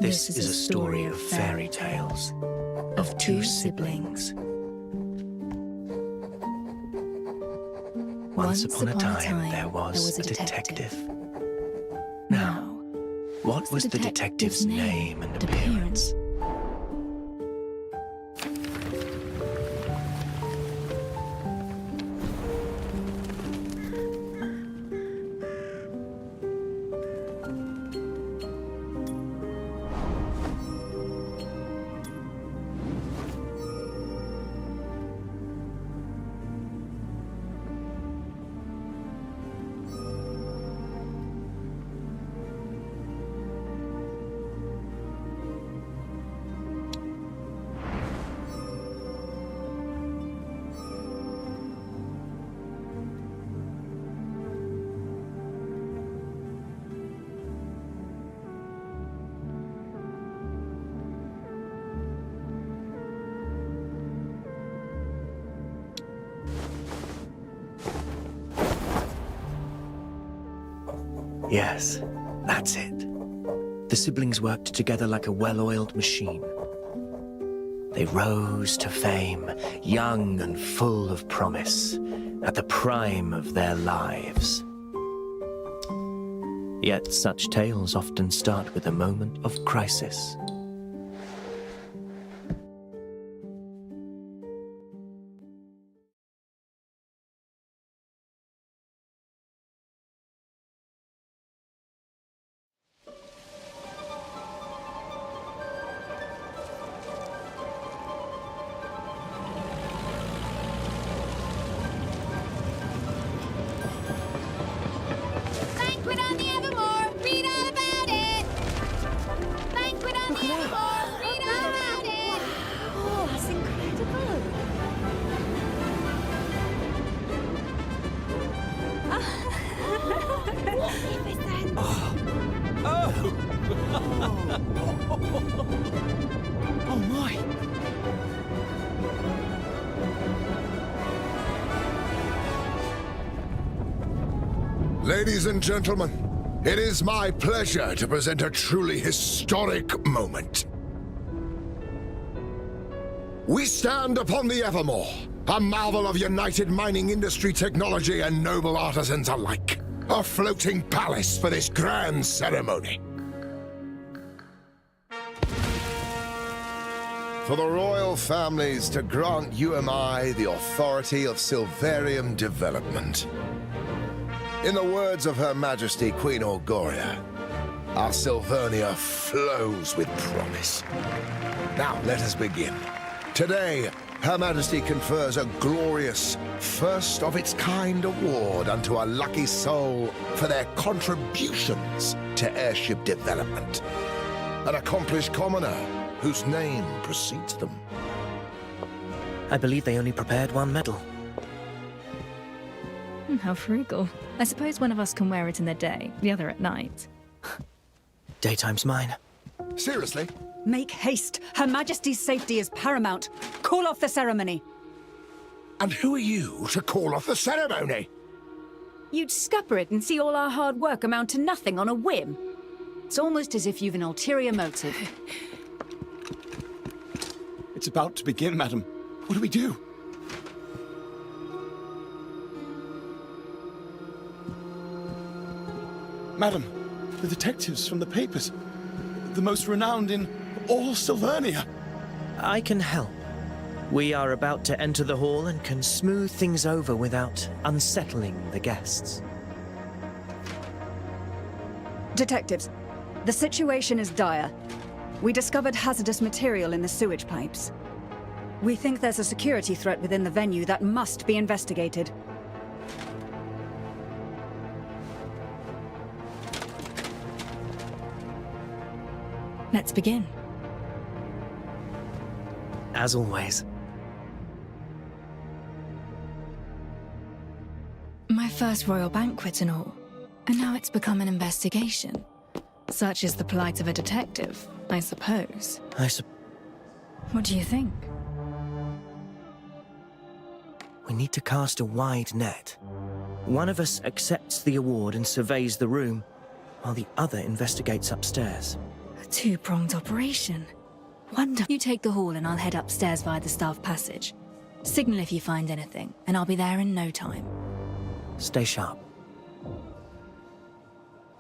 This is a story of fairy tales, of two siblings. Once upon a time, there was a detective. Now, what was the detective's name and appearance? Yes, that's it. The siblings worked together like a well-oiled machine. They rose to fame, young and full of promise, at the prime of their lives. Yet such tales often start with a moment of crisis. Oh my! Ladies and gentlemen, it is my pleasure to present a truly historic moment. We stand upon the Evermore, a marvel of united mining industry technology and noble artisans alike. A floating palace for this grand ceremony. For the royal families to grant UMI the authority of Silverium development. In the words of Her Majesty Queen Auguria, our Silvernia flows with promise. Now, let us begin. Today, Her Majesty confers a glorious, first-of-its-kind award unto a lucky soul for their contributions to airship development. An accomplished commoner whose name precedes them. I believe they only prepared one medal. How frugal. I suppose one of us can wear it in the day, the other at night. Daytime's mine. Seriously? Make haste. Her Majesty's safety is paramount. Call off the ceremony. And who are you to call off the ceremony? You'd scupper it and see all our hard work amount to nothing on a whim. It's almost as if you've an ulterior motive. It's about to begin, madam. What do we do? Madam, the detectives from the papers. The most renowned in all Silvernia. I can help. We are about to enter the hall and can smooth things over without unsettling the guests. Detectives, the situation is dire. We discovered hazardous material in the sewage pipes. We think there's a security threat within the venue that must be investigated. Let's begin. As always. My first royal banquet and all. And now it's become an investigation. Such is the plight of a detective, I suppose. What do you think? We need to cast a wide net. One of us accepts the award and surveys the room, while the other investigates upstairs. Two-pronged operation. Wonderful. You take the hall and I'll head upstairs via the staff passage. Signal if you find anything, and I'll be there in no time. Stay sharp.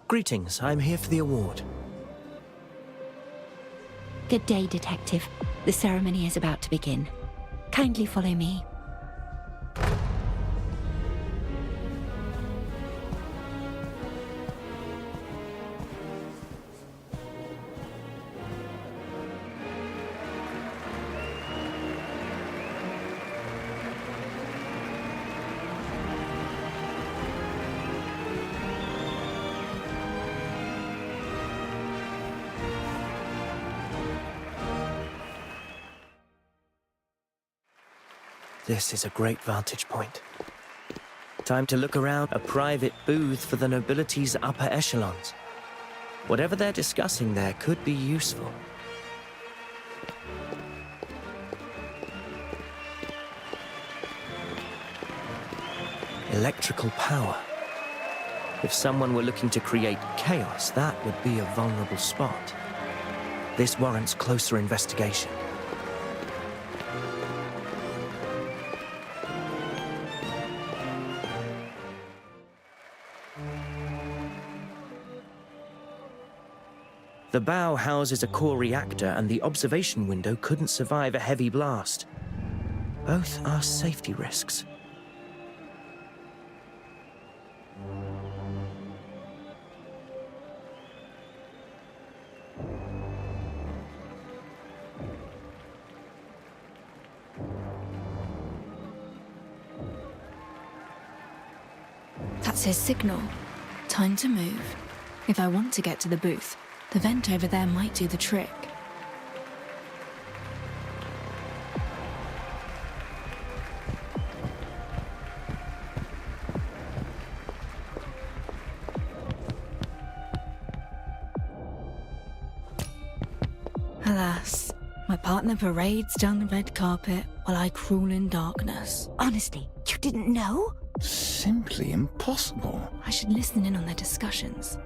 Greetings, I'm here for the award. Good day, Detective. The ceremony is about to begin. Kindly follow me. This is a great vantage point. Time to look around a private booth for the nobility's upper echelons. Whatever they're discussing there could be useful. Electrical power. If someone were looking to create chaos, that would be a vulnerable spot. This warrants closer investigation. The bow houses a core reactor, and the observation window couldn't survive a heavy blast. Both are safety risks. That's his signal. Time to move. If I want to get to the booth, the vent over there might do the trick. Alas, my partner parades down the red carpet while I crawl in darkness. Honestly, you didn't know? Simply impossible. I should listen in on their discussions.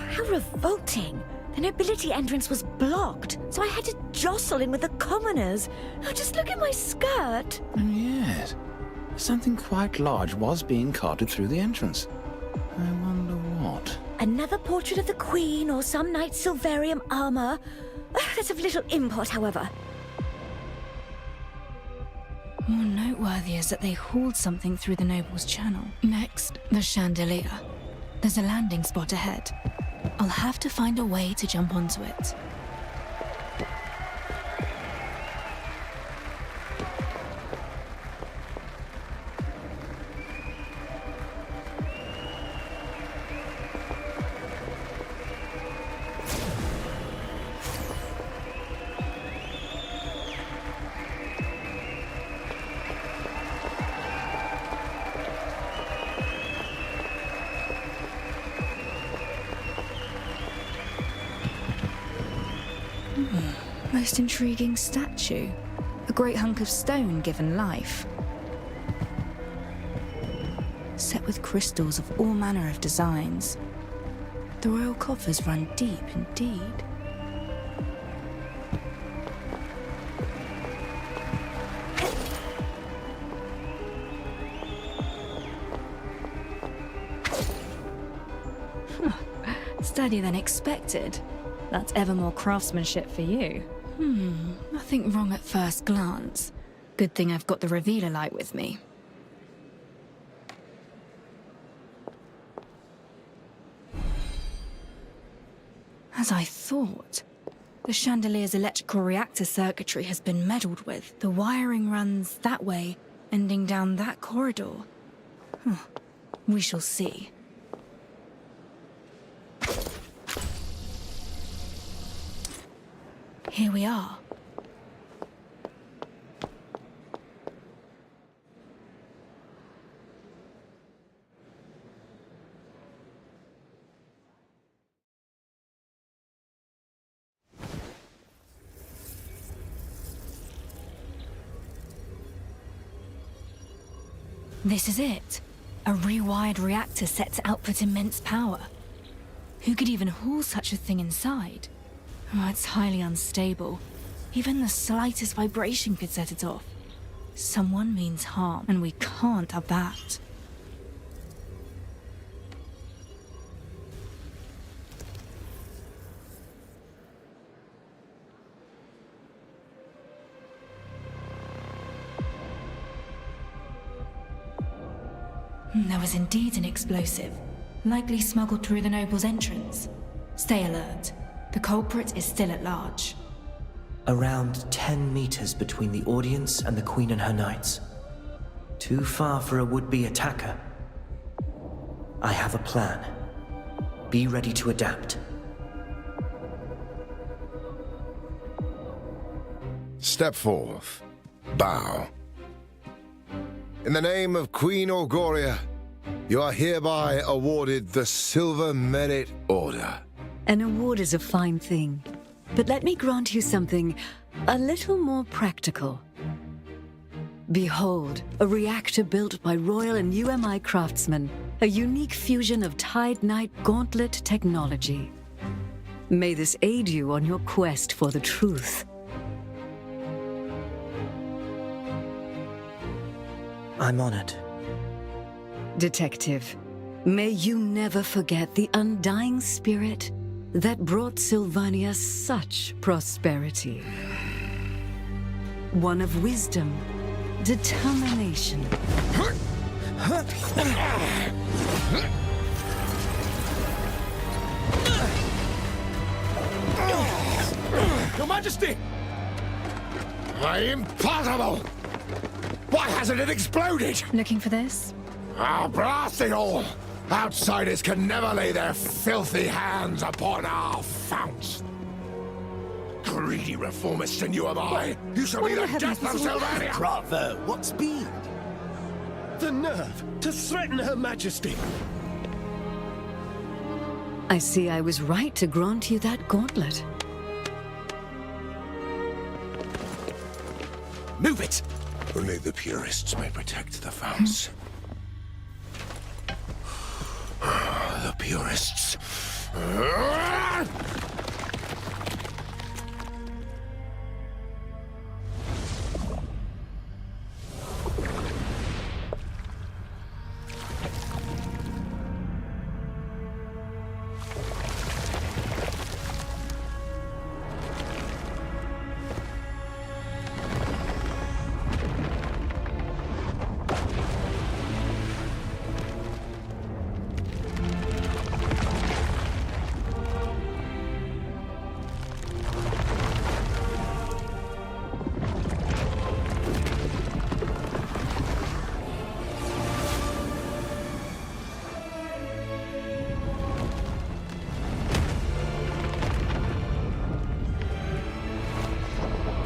How revolting! The nobility entrance was blocked, so I had to jostle in with the commoners. Oh, just look at my skirt. Oh, yes. Something quite large was being carted through the entrance. I wonder what. Another portrait of the Queen or some knight's Silverium armor. That's of little import, however. More noteworthy is that they hauled something through the noble's channel. Next, the chandelier. There's a landing spot ahead. I'll have to find a way to jump onto it. Most intriguing statue. A great hunk of stone given life. Set with crystals of all manner of designs. The royal coffers run deep indeed. Steadier than expected. That's ever more craftsmanship for you. Nothing wrong at first glance. Good thing I've got the revealer light with me. As I thought, the chandelier's electrical reactor circuitry has been meddled with. The wiring runs that way, ending down that corridor. We shall see. Here we are. This is it. A rewired reactor set to output immense power. Who could even haul such a thing inside? Oh, it's highly unstable. Even the slightest vibration could set it off. Someone means harm, and we can't have that. There was indeed an explosive, likely smuggled through the noble's entrance. Stay alert. The culprit is still at large. Around 10 meters between the audience and the Queen and her knights. Too far for a would-be attacker. I have a plan. Be ready to adapt. Step forth. Bow. In the name of Queen Auguria, you are hereby awarded the Silver Merit Order. An award is a fine thing, but let me grant you something a little more practical. Behold, a reactor built by Royal and UMI craftsmen, a unique fusion of Tide Knight Gauntlet technology. May this aid you on your quest for the truth. I'm honored. Detective, may you never forget the undying spirit that brought Sylvania such prosperity. One of wisdom, determination. Your Majesty! Impossible! Why hasn't it exploded? Looking for this? Ah, blast it all! Outsiders can never lay their filthy hands upon our founts. Greedy reformists and you am I. You shall be the death of Sylvania! Bravo! What speed? The nerve to threaten Her Majesty! I see I was right to grant you that gauntlet. Move it! Only the purists may protect the founts. The purists.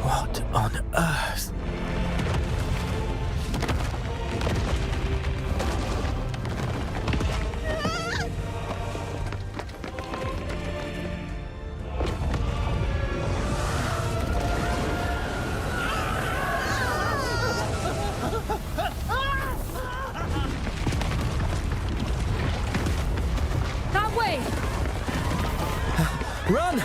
What on earth? That way! Run!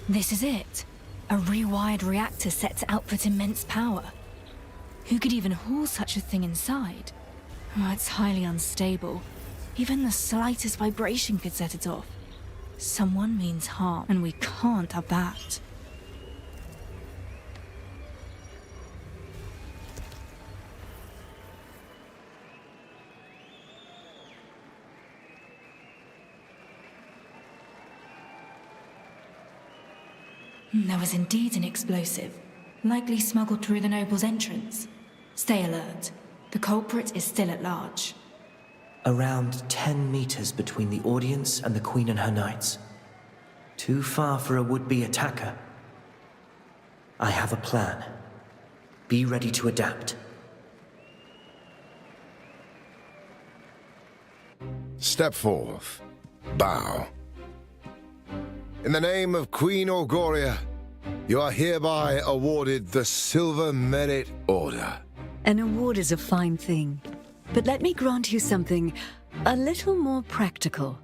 This is it. A rewired reactor set to output immense power. Who could even haul such a thing inside? Oh, it's highly unstable. Even the slightest vibration could set it off. Someone means harm, and we can't have that. There was indeed an explosive, likely smuggled through the noble's entrance. Stay alert. The culprit is still at large. Around 10 meters between the audience and the Queen and her knights. Too far for a would-be attacker. I have a plan. Be ready to adapt. Step forth. Bow. In the name of Queen Orgoria, you are hereby awarded the Silver Merit Order. An award is a fine thing, but let me grant you something a little more practical.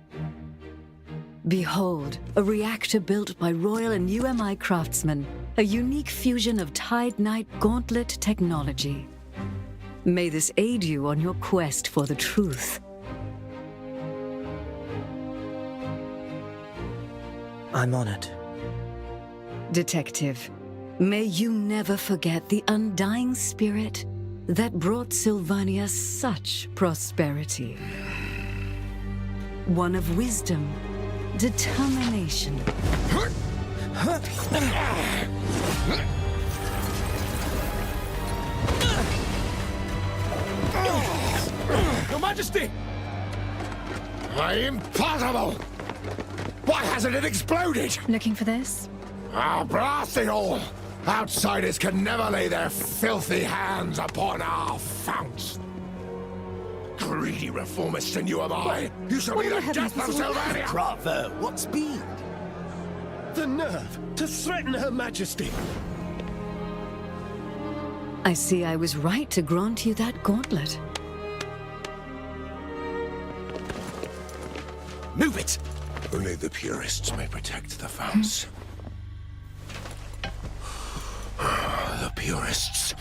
Behold, a reactor built by Royal and UMI craftsmen, a unique fusion of Tide Knight Gauntlet technology. May this aid you on your quest for the truth. I'm honored. Detective, may you never forget the undying spirit that brought Sylvania such prosperity. One of wisdom, determination. Your Majesty! Impossible! Why hasn't it exploded? Looking for this? Ah, blast it all! Outsiders can never lay their filthy hands upon our founts. Greedy reformists in UMI! You shall be the death of Sylvania! Bravo! What speed? The nerve to threaten Her Majesty! I see I was right to grant you that gauntlet. Move it! Only the purists may protect the founts. The purists.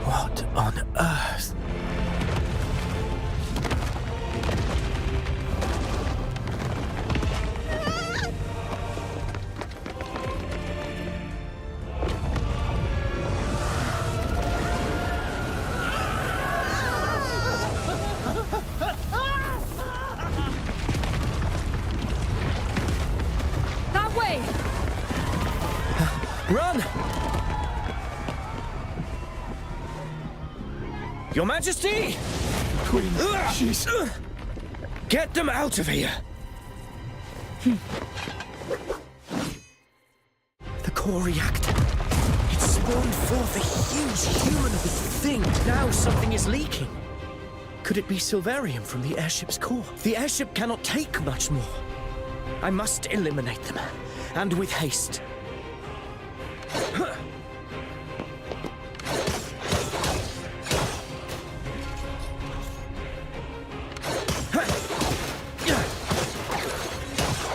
What on earth? That way! Run! Your Majesty! Queen, she's... Get them out of here! The core reactor. It spawned forth a huge humanoid thing. Now something is leaking. Could it be Silverium from the airship's core? The airship cannot take much more. I must eliminate them, and with haste.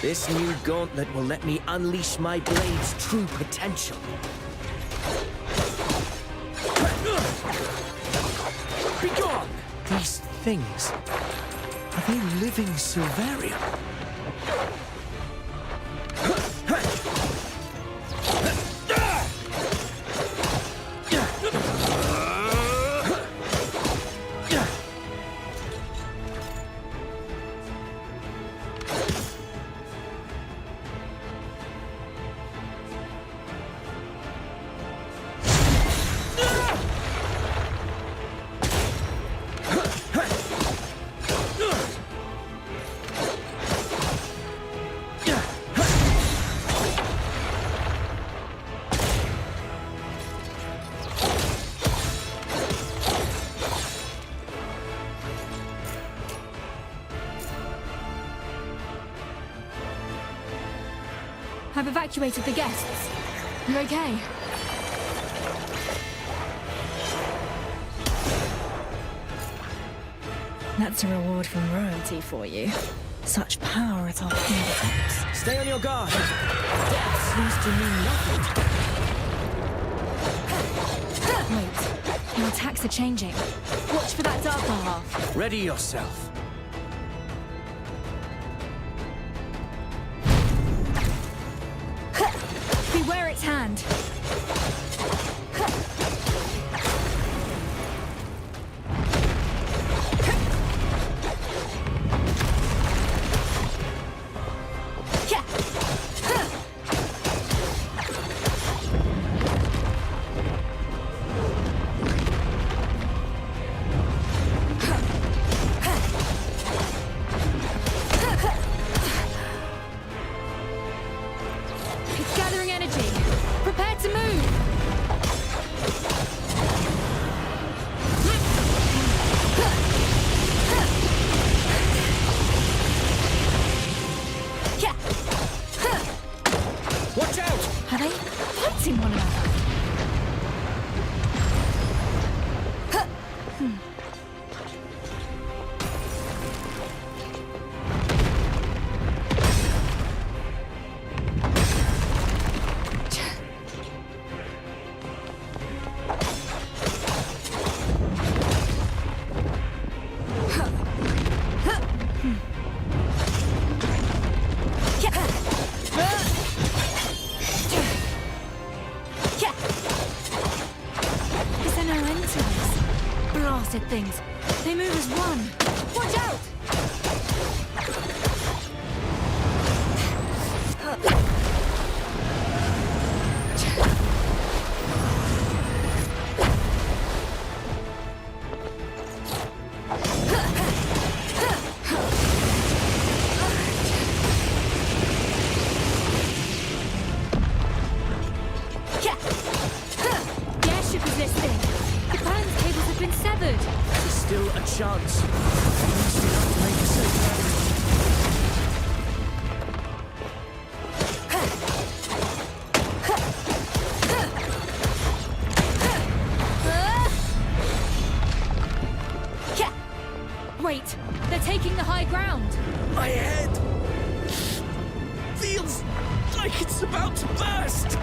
This new gauntlet will let me unleash my blade's true potential. Be gone! These things, are they living Silverium? I've evacuated the guests. You okay? That's a reward from royalty for you. Such power at our fingertips. Stay on your guard. Death seems to mean nothing. Wait, your attacks are changing. Watch for that darker half. Ready yourself. Beware its hand. It's gathering energy. Prepare to move. Watch out! Are they fighting one another? Is there no end to this? Blasted things. They move as one. Watch out! The airship is listing. The balance cables have been severed. There's still a chance. At least enough to make a safe. Wait, they're taking the high ground. My head feels like it's about to burst.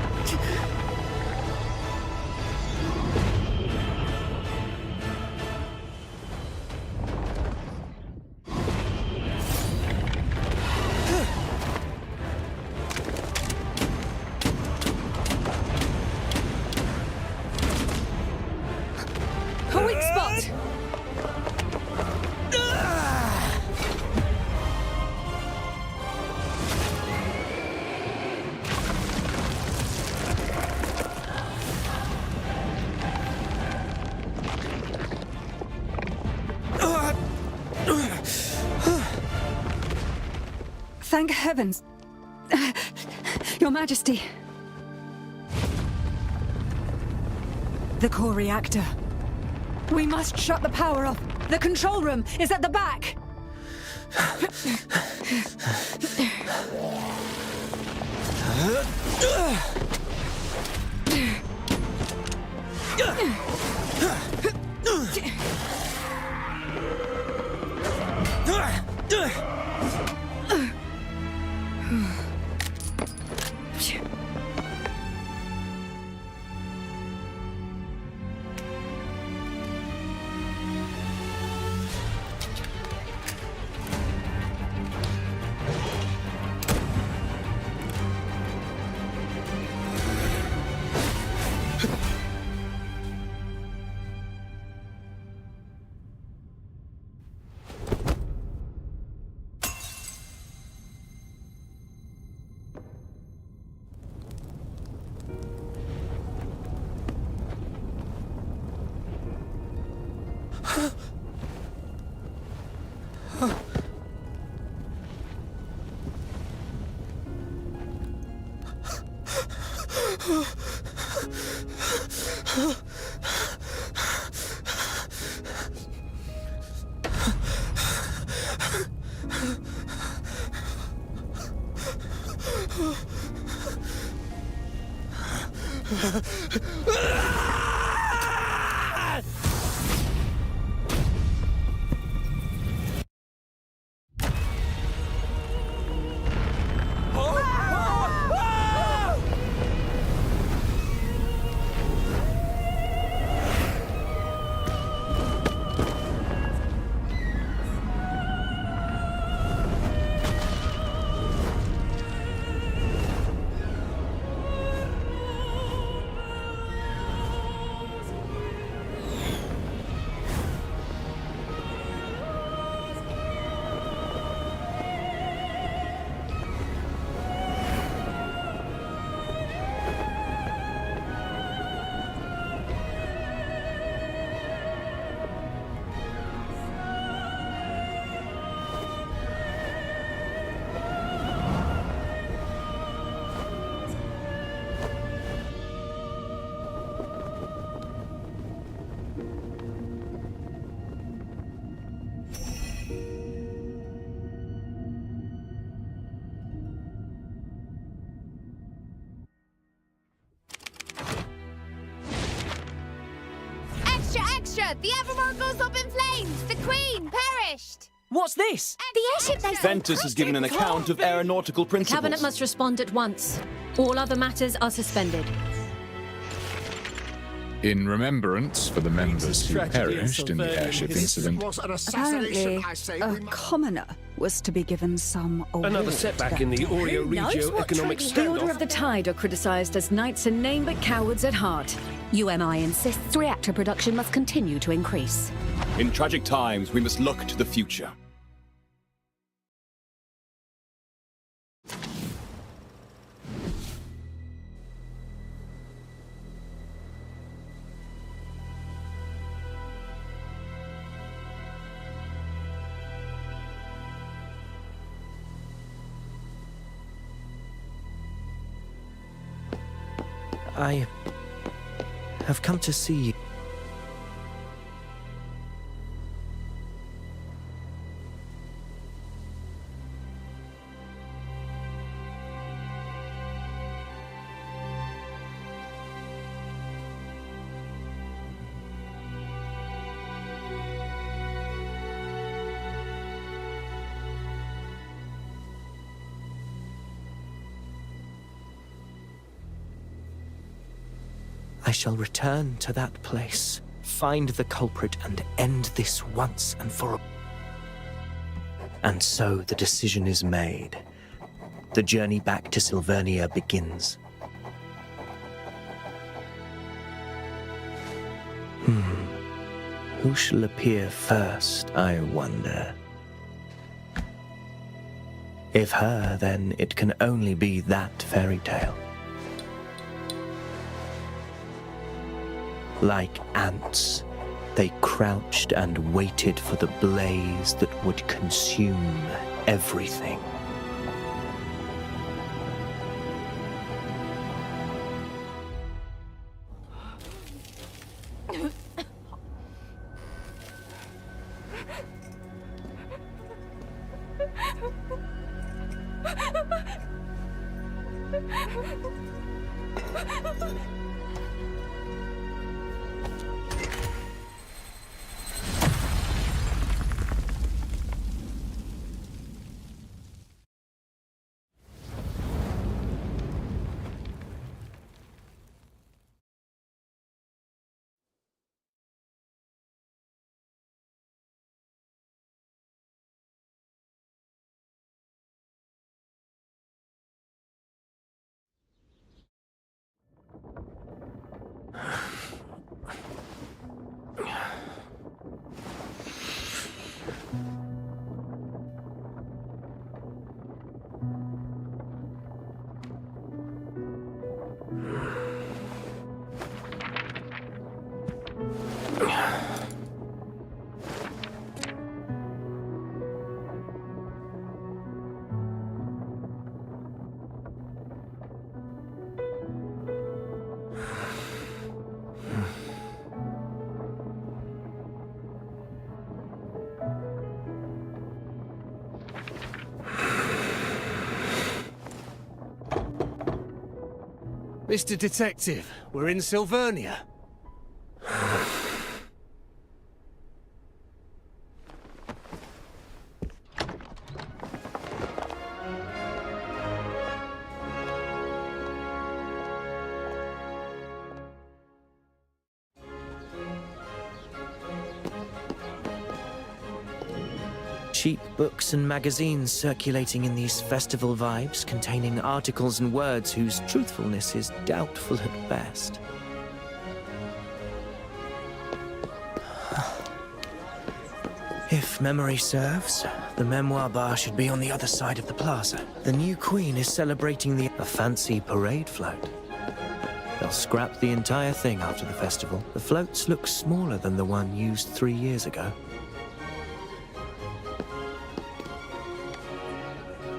A weak spot. Thank heavens. Your Majesty. The core reactor. We must shut the power off. The control room is at the back. Extra, extra! The Evermore goes up in flames! The Queen perished! What's this? The airship they Ventus has given an account of aeronautical principles. Cabinet must respond at once. All other matters are suspended. In remembrance for the members who perished in the airship incident. Apparently, a commoner was to be given some award. Another setback in the Oreo Regio economic The Order standoff. of the Tide are criticized as knights in name but cowards at heart. UMI insists reactor production must continue to increase. In tragic times, we must look to the future. I have come to see you. I shall return to that place, find the culprit, and end this once and for all. And so the decision is made. The journey back to Silvernia begins. Who shall appear first, I wonder? If her, then it can only be that fairy tale. Like ants, they crouched and waited for the blaze that would consume everything. Mr. Detective, we're in Silvernia. Cheap books and magazines circulating in these festival vibes, containing articles and words whose truthfulness is doubtful at best. If memory serves, the memoir bar should be on the other side of the plaza. The new queen is celebrating a fancy parade float. They'll scrap the entire thing after the festival. The floats look smaller than the one used 3 years ago.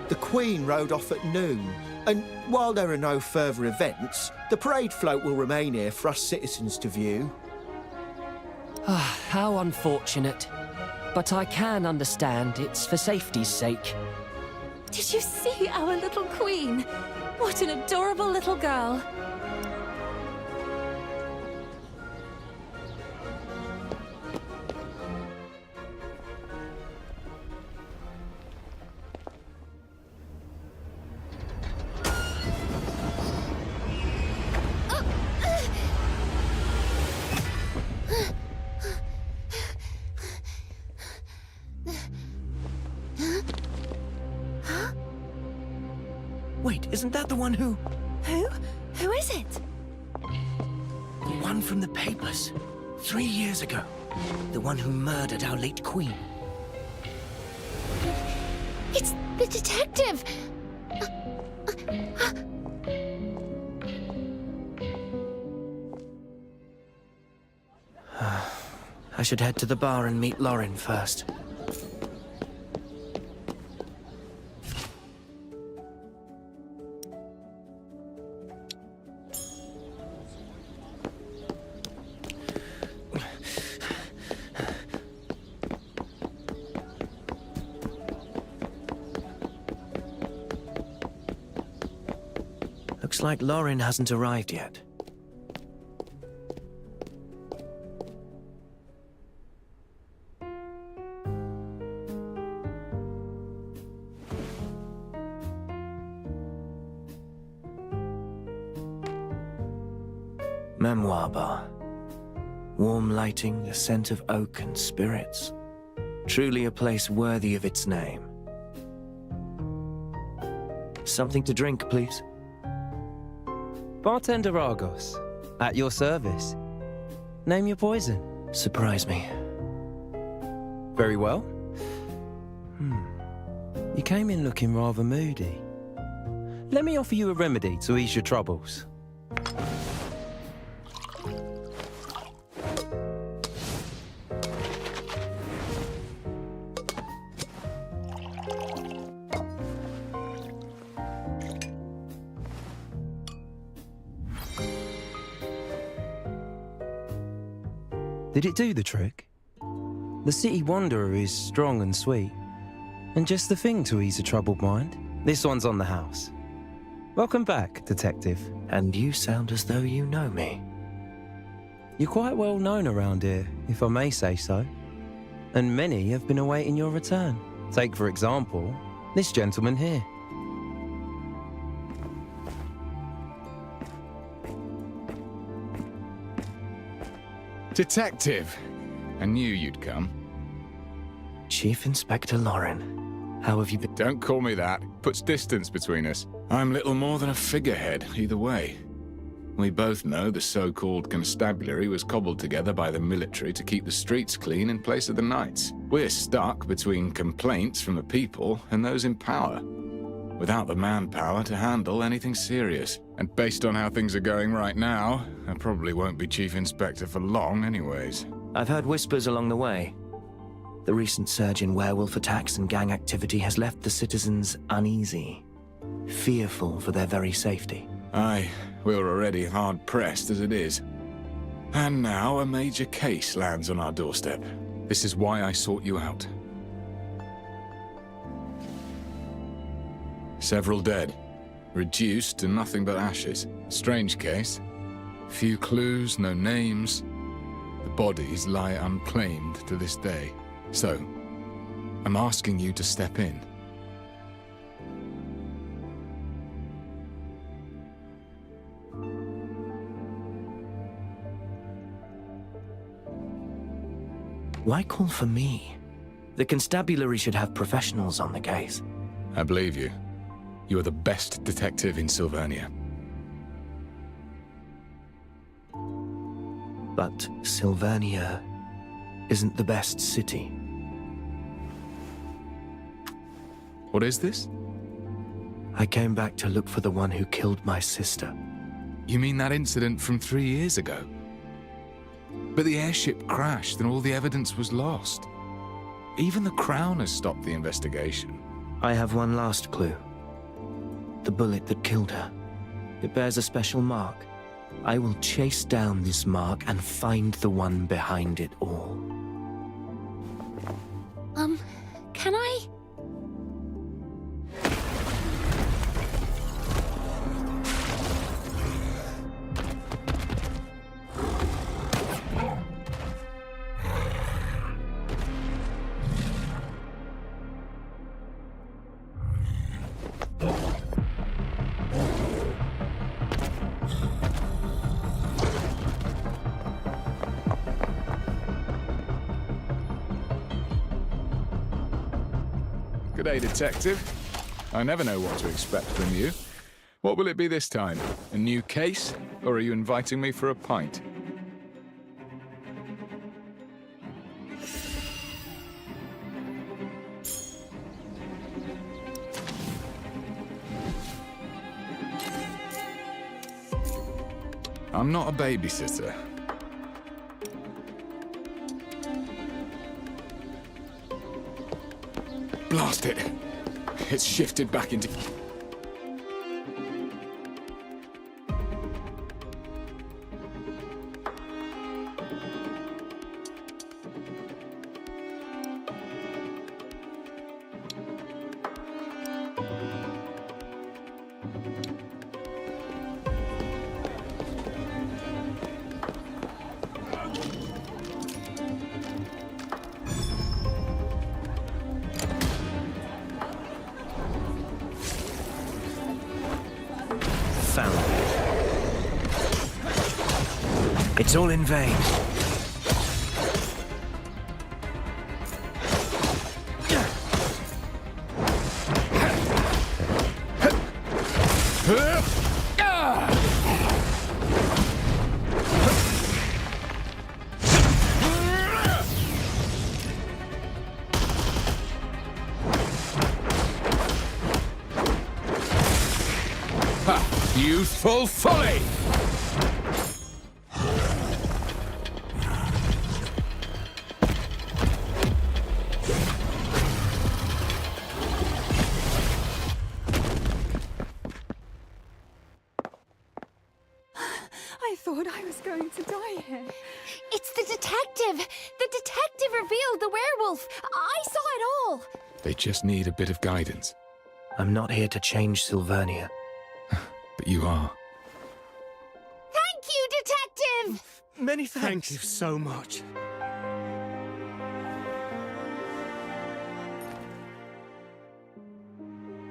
The Queen rode off at noon, and while there are no further events, the parade float will remain here for us citizens to view. Ah, how unfortunate. But I can understand it's for safety's sake. Did you see our little queen? What an adorable little girl. Wait, isn't that the one who... Who? Who is it? The one from the papers. 3 years ago. The one who murdered our late queen. It's the detective! I should head to the bar and meet Lauren first. Looks like Lauren hasn't arrived yet. Memoir bar. Warm lighting, the scent of oak and spirits. Truly a place worthy of its name. Something to drink, please. Bartender Argos, at your service. Name your poison. Surprise me. Very well. You came in looking rather moody. Let me offer you a remedy to ease your troubles. Did it do the trick? The city wanderer is strong and sweet, and just the thing to ease a troubled mind. This one's on the house. Welcome back, Detective. And you sound as though you know me. You're quite well known around here, if I may say so. And many have been awaiting your return. Take, for example, this gentleman here. Detective! I knew you'd come. Chief Inspector Lauren, how have you been? Don't call me that. Puts distance between us. I'm little more than a figurehead, either way. We both know the so-called constabulary was cobbled together by the military to keep the streets clean in place of the knights. We're stuck between complaints from the people and those in power, without the manpower to handle anything serious. And based on how things are going right now, I probably won't be Chief Inspector for long anyways. I've heard whispers along the way. The recent surge in werewolf attacks and gang activity has left the citizens uneasy, fearful for their very safety. Aye, we're already hard-pressed as it is. And now a major case lands on our doorstep. This is why I sought you out. Several dead. Reduced to nothing but ashes. Strange case. Few clues, no names. The bodies lie unclaimed to this day. So, I'm asking you to step in. Why call for me? The constabulary should have professionals on the case. I believe you. You are the best detective in Sylvania. But Sylvania isn't the best city. What is this? I came back to look for the one who killed my sister. You mean that incident from 3 years ago? But the airship crashed and all the evidence was lost. Even the Crown has stopped the investigation. I have one last clue. The bullet that killed her. It bears a special mark. I will chase down this mark and find the one behind it all. Can I? Good day, Detective. I never know what to expect from you. What will it be this time? A new case? Or are you inviting me for a pint? I'm not a babysitter. Blast it! It's shifted back into... Found it. It's all in vain. Youthful folly! I thought I was going to die here. It's the detective! The detective revealed the werewolf! I saw it all! They just need a bit of guidance. I'm not here to change Sylvania. But you are. Thank you, detective! Many thanks. Thank you so much.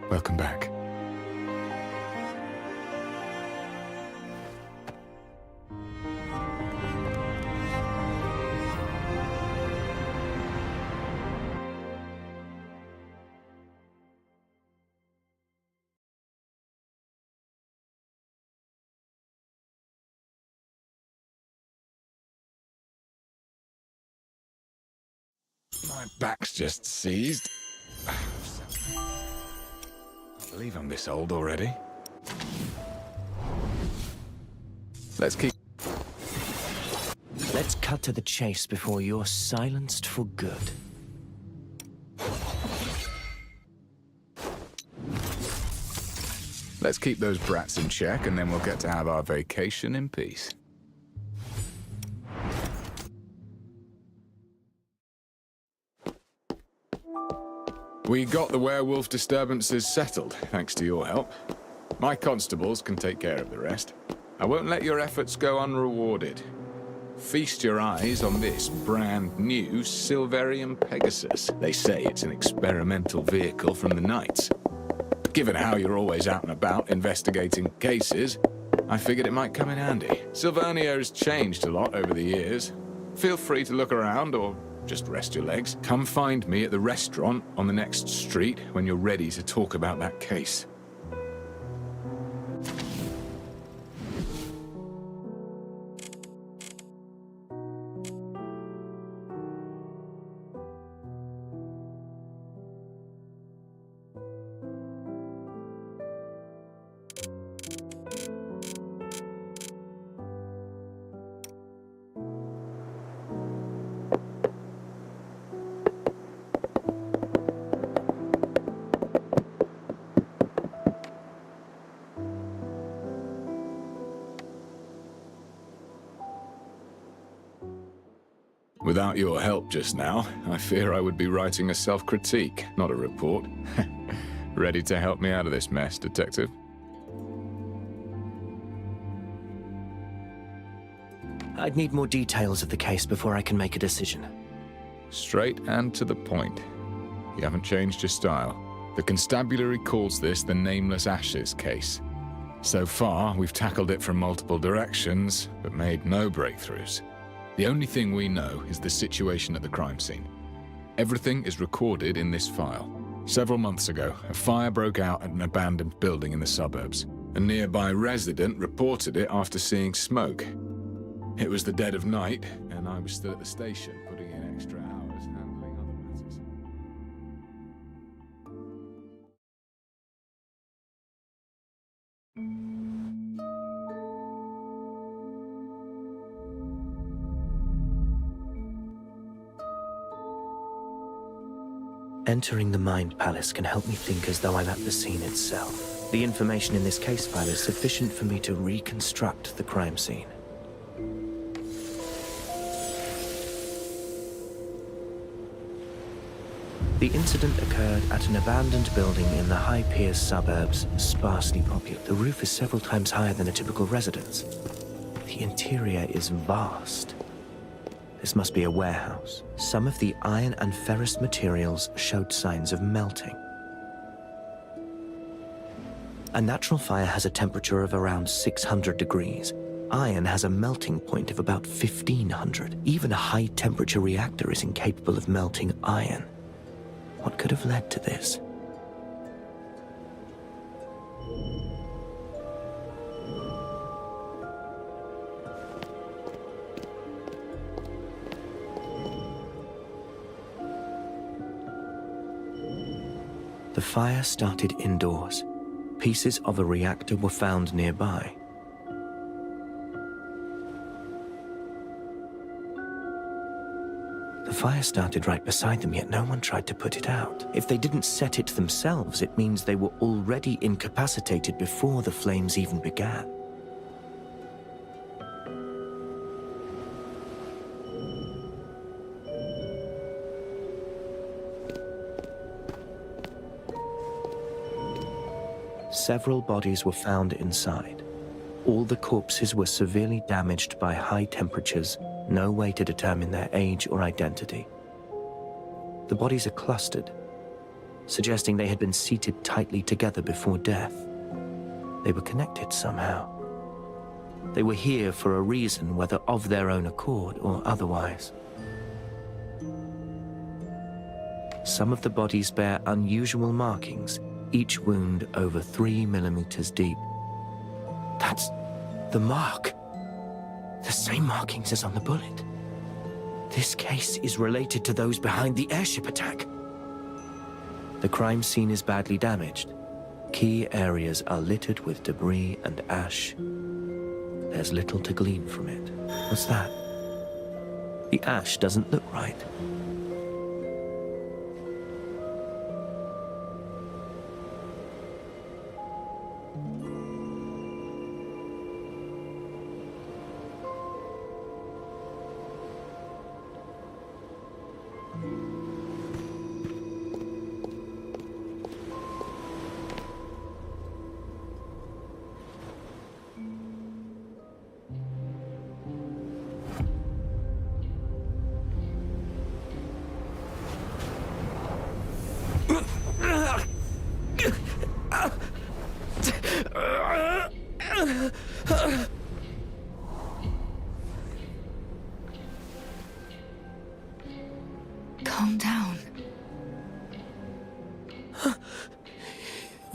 Welcome back. My back's just seized. I believe I'm this old already. Let's cut to the chase before you're silenced for good. Let's keep those brats in check, and then we'll get to have our vacation in peace. We got the werewolf disturbances settled, thanks to your help. My constables can take care of the rest. I won't let your efforts go unrewarded. Feast your eyes on this brand new Silverium Pegasus. They say it's an experimental vehicle from the Knights. Given how you're always out and about investigating cases, I figured it might come in handy. Silvernia has changed a lot over the years. Feel free to look around or just rest your legs. Come find me at the restaurant on the next street when you're ready to talk about that case. Without your help just now, I fear I would be writing a self-critique, not a report. Ready to help me out of this mess, Detective? I'd need more details of the case before I can make a decision. Straight and to the point. You haven't changed your style. The constabulary calls this the Nameless Ashes case. So far, we've tackled it from multiple directions, but made no breakthroughs. The only thing we know is the situation at the crime scene. Everything is recorded in this file. Several months ago, a fire broke out at an abandoned building in the suburbs. A nearby resident reported it after seeing smoke. It was the dead of night, and I was still at the station, putting in extra hours handling other matters. Entering the Mind Palace can help me think as though I'm at the scene itself. The information in this case file is sufficient for me to reconstruct the crime scene. The incident occurred at an abandoned building in the High Piers suburbs, sparsely populated. The roof is several times higher than a typical residence. The interior is vast. This must be a warehouse. Some of the iron and ferrous materials showed signs of melting. A natural fire has a temperature of around 600 degrees. Iron has a melting point of about 1500. Even a high-temperature reactor is incapable of melting iron. What could have led to this? The fire started indoors. Pieces of a reactor were found nearby. The fire started right beside them, yet no one tried to put it out. If they didn't set it themselves, it means they were already incapacitated before the flames even began. Several bodies were found inside. All the corpses were severely damaged by high temperatures, no way to determine their age or identity. The bodies are clustered, suggesting they had been seated tightly together before death. They were connected somehow. They were here for a reason, whether of their own accord or otherwise. Some of the bodies bear unusual markings, each wound over 3 millimeters deep. That's the mark. The same markings as on the bullet. This case is related to those behind the airship attack. The crime scene is badly damaged. Key areas are littered with debris and ash. There's little to glean from it. What's that? The ash doesn't look right.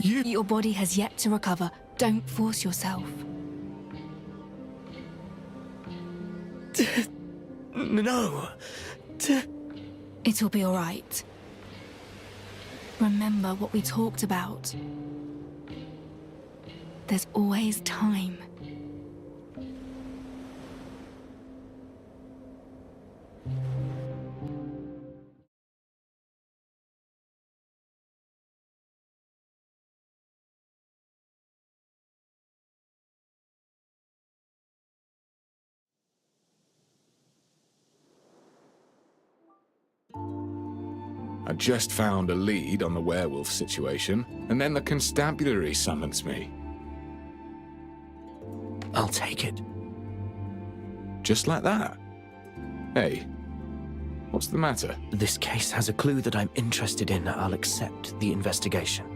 Your body has yet to recover. Don't force yourself. No. It'll be all right. Remember what we talked about. There's always time. I just found a lead on the werewolf situation, and then the constabulary summons me. I'll take it. Just like that? Hey, what's the matter? This case has a clue that I'm interested in. I'll accept the investigation.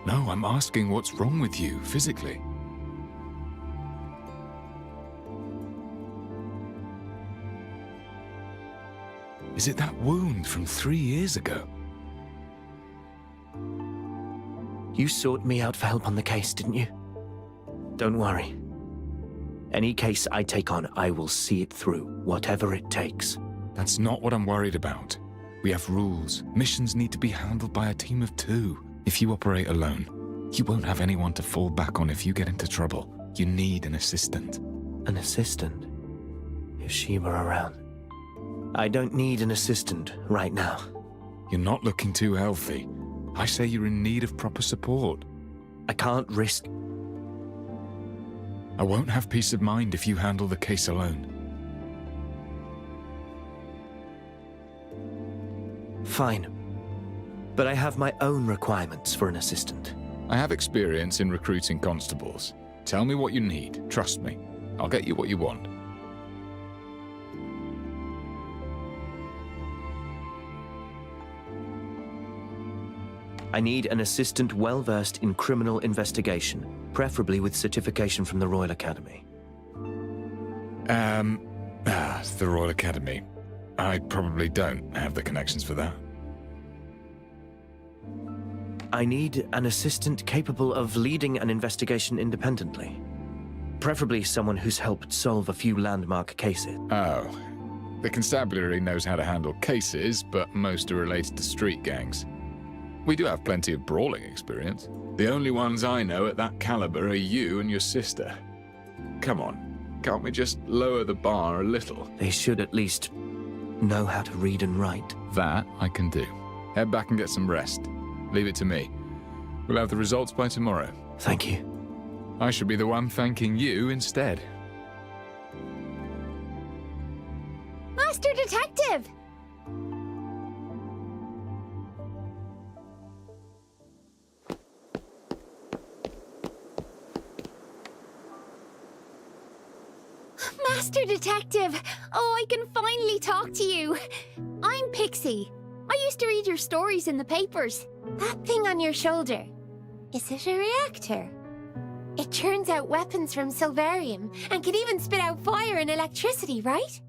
No, I'm asking what's wrong with you, physically. Is it that wound from 3 years ago? You sought me out for help on the case, didn't you? Don't worry. Any case I take on, I will see it through, whatever it takes. That's not what I'm worried about. We have rules. Missions need to be handled by a team of 2. If you operate alone, you won't have anyone to fall back on if you get into trouble. You need an assistant. An assistant? If she were around. I don't need an assistant right now. You're not looking too healthy. I say you're in need of proper support. I can't risk... I won't have peace of mind if you handle the case alone. Fine. But I have my own requirements for an assistant. I have experience in recruiting constables. Tell me what you need. Trust me. I'll get you what you want. I need an assistant well-versed in criminal investigation, preferably with certification from the Royal Academy. The Royal Academy. I probably don't have the connections for that. I need an assistant capable of leading an investigation independently. Preferably someone who's helped solve a few landmark cases. Oh. The constabulary knows how to handle cases, but most are related to street gangs. We do have plenty of brawling experience. The only ones I know at that caliber are you and your sister. Come on, can't we just lower the bar a little? They should at least know how to read and write. That I can do. Head back and get some rest. Leave it to me. We'll have the results by tomorrow. Thank you. I should be the one thanking you instead. Master Detective! Master Detective! Oh, I can finally talk to you. I'm Pixie. I used to read your stories in the papers. That thing on your shoulder, is it a reactor? It churns out weapons from Silverium and can even spit out fire and electricity, right?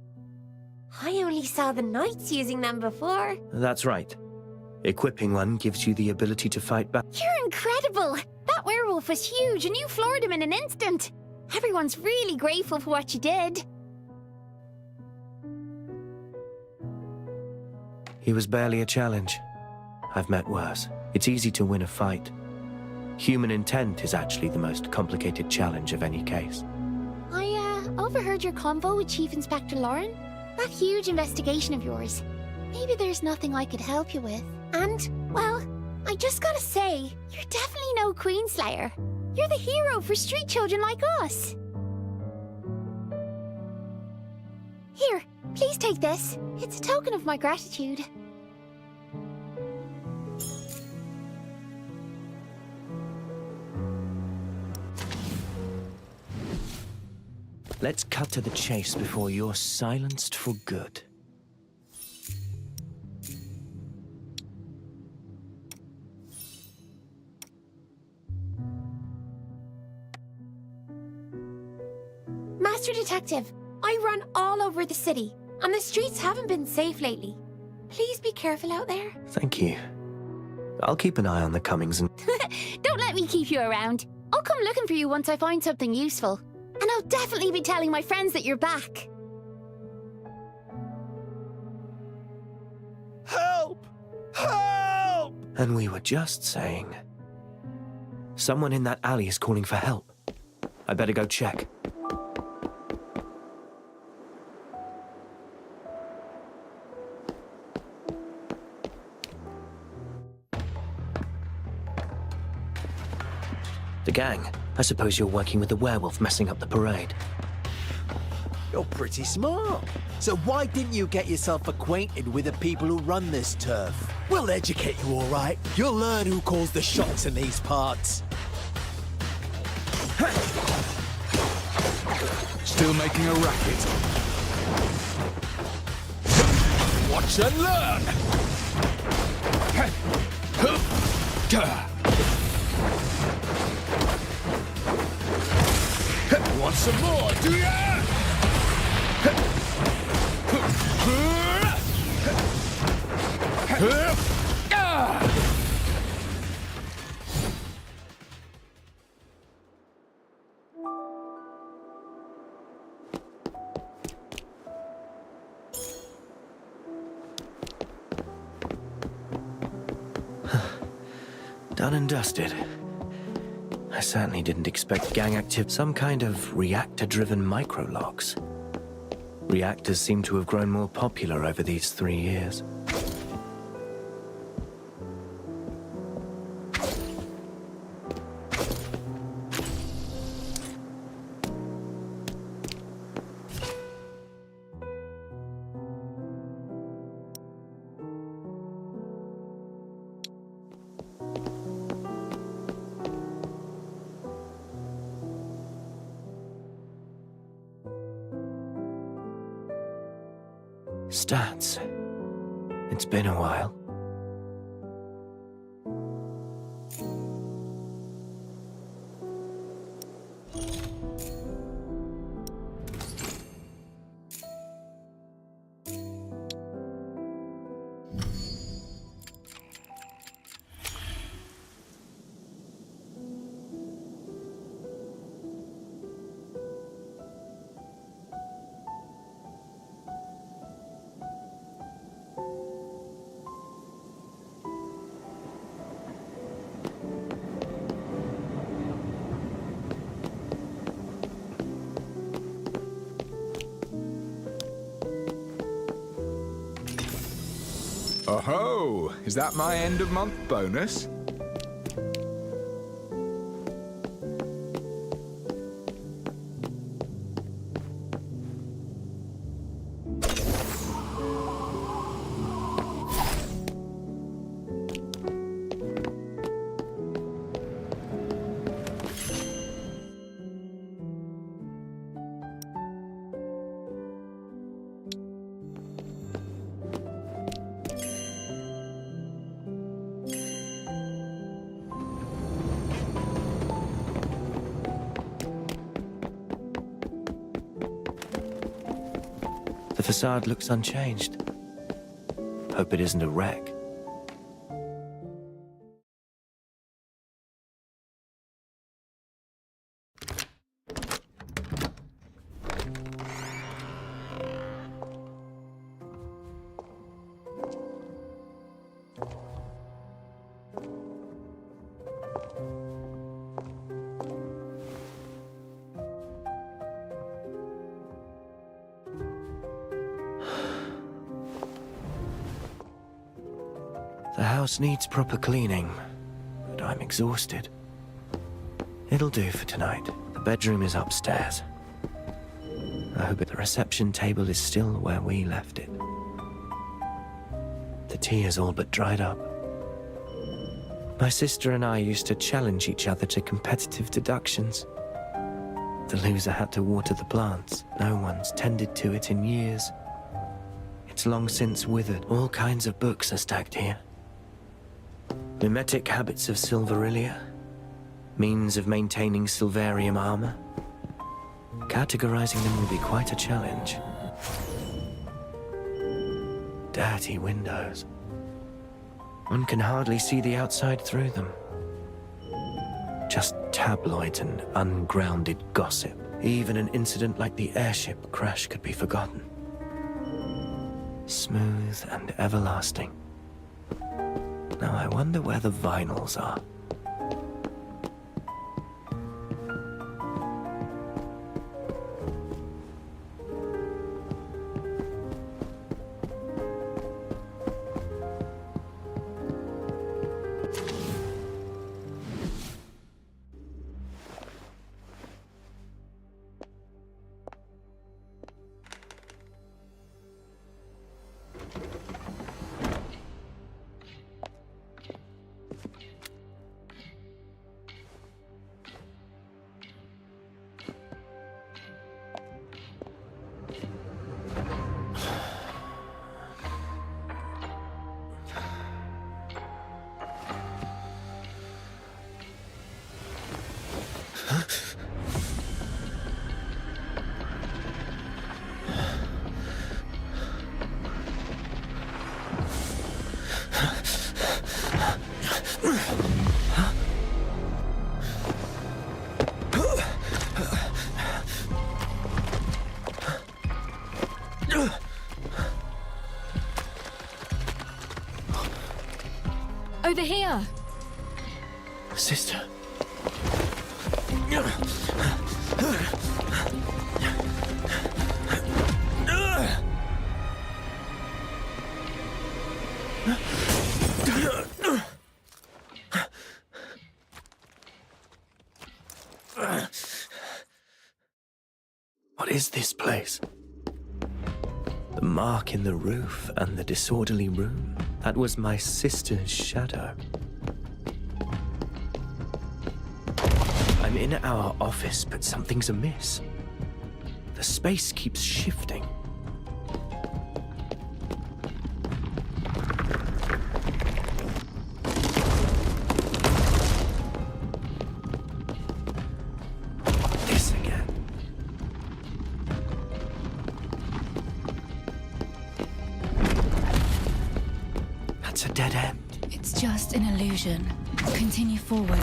I only saw the knights using them before. That's right. Equipping one gives you the ability to fight back. You're incredible! That werewolf was huge and you floored him in an instant. Everyone's really grateful for what you did. He was barely a challenge. I've met worse. It's easy to win a fight. Human intent is actually the most complicated challenge of any case. I overheard your convo with Chief Inspector Lauren. That huge investigation of yours. Maybe there's nothing I could help you with. And, well, I just gotta say, you're definitely no Queenslayer. You're the hero for street children like us. Here, please take this. It's a token of my gratitude. Let's cut to the chase before you're silenced for good. Master Detective, I run all over the city, and the streets haven't been safe lately. Please be careful out there. Thank you. I'll keep an eye on the comings and... Don't let me keep you around. I'll come looking for you once I find something useful. And I'll definitely be telling my friends that you're back. Help! Help! And we were just saying... Someone in that alley is calling for help. I better go check. The gang. I suppose you're working with the werewolf messing up the parade. You're pretty smart. So why didn't you get yourself acquainted with the people who run this turf? We'll educate you, all right. You'll learn who calls the shots in these parts. Still making a racket. Watch and learn! Want some more, do ya? Done and dusted. I certainly didn't expect gang activity. Some kind of reactor-driven microlocks. Reactors seem to have grown more popular over these 3 years. Stats. It's been a while. Oh-ho! Is that my end-of-month bonus? The facade looks unchanged. Hope it isn't a wreck. The house needs proper cleaning, but I'm exhausted. It'll do for tonight. The bedroom is upstairs. I hope the reception table is still where we left it. The tea is all but dried up. My sister and I used to challenge each other to competitive deductions. The loser had to water the plants. No one's tended to it in years. It's long since withered. All kinds of books are stacked here. Mimetic habits of Silverillia, means of maintaining Silvarium armor. Categorizing them will be quite a challenge. Dirty windows. One can hardly see the outside through them. Just tabloids and ungrounded gossip. Even an incident like the airship crash could be forgotten. Smooth and everlasting. Now I wonder where the vinyls are. Over here! Sister. What is this place? The mark in the roof and the disorderly room. That was my sister's shadow. I'm in our office, but something's amiss. The space keeps shifting. This again. That's a dead end. It's just an illusion. Continue forward.